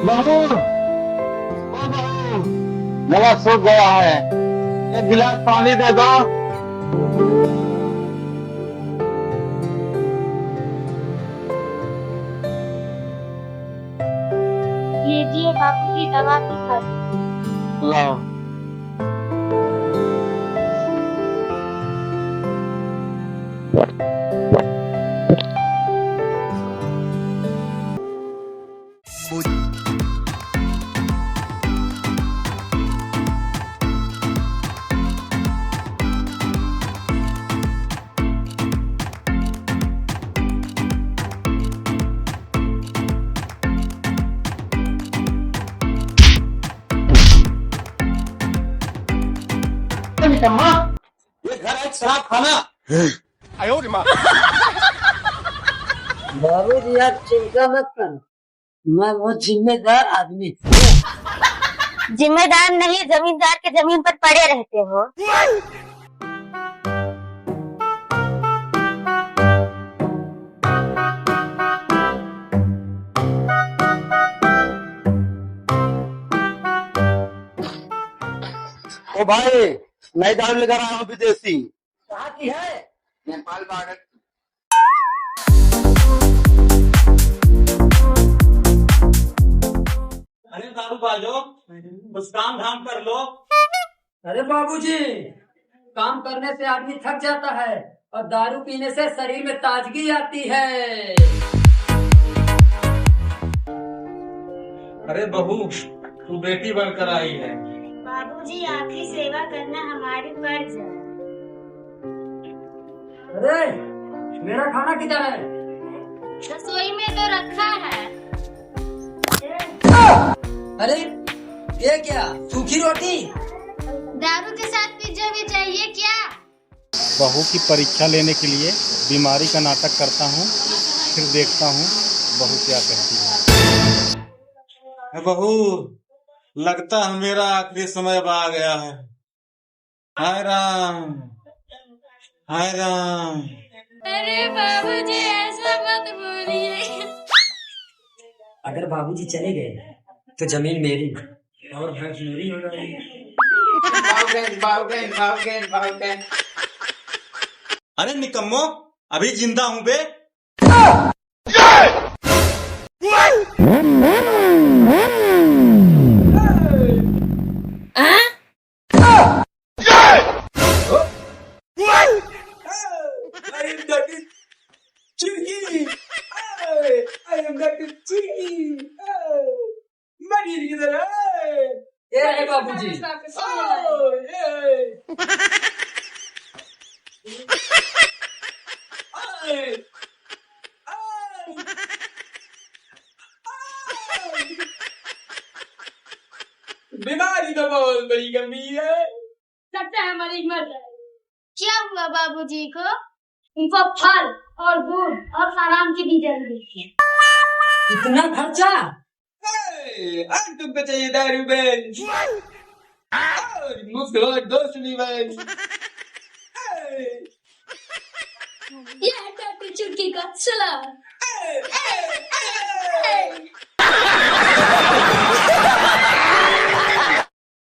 बहू, ओ बहू, गला सूख गया है। एक गिलास पानी दे दो। लीजिए बापूजी दवा की खा। लाओ। निकम्मा, ये घर है शराब खाना। बाबू जी आप चिंता मत करो, मैं बहुत जिम्मेदार आदमी। जिम्मेदार नहीं, जमींदार के जमीन पर पड़े रहते हो। ओ भाई, नई दारू लेकर आया हूँ विदेशी। कहाँ की है? नेपाल बॉर्डर। अरे दारू बाजो, कुछ काम धाम कर लो। अरे बाबूजी, काम करने से आदमी थक जाता है और दारू पीने से शरीर में ताजगी आती है। अरे बहू, तू बेटी बनकर आई है। बाबूजी आपकी सेवा करना हमारी फर्ज है। अरे मेरा खाना किधर है? रसोई में तो रखा है। अरे ये क्या, सूखी रोटी? दारू के साथ पिज्जा भी चाहिए क्या? बहू की परीक्षा लेने के लिए बीमारी का नाटक करता हूँ, फिर देखता हूँ बहू क्या कहती है। बहू, लगता है मेरा आखिरी समय अब आ गया है। हाय राम, हाय राम। अरे बाबूजी ऐसा मत बोलिए। अगर बाबूजी चले गए तो जमीन मेरी और भैंस मेरी हो जाएगी। अरे निकम्मो, अभी जिंदा हूँ बे। ये रहे बाबूजी। बीमारी तो बहुत बड़ी गंभीर है। लगता है हमारी मर जाएगी। क्या हुआ बाबूजी को? उनको फल और दूध और आराम की भी जरूरत है। इतना खर्चा? आज तुमको चाहिए दारू बेन, और मुफ्त और दोस्ती बेन। ये है टोपी चुटकी का सलाह।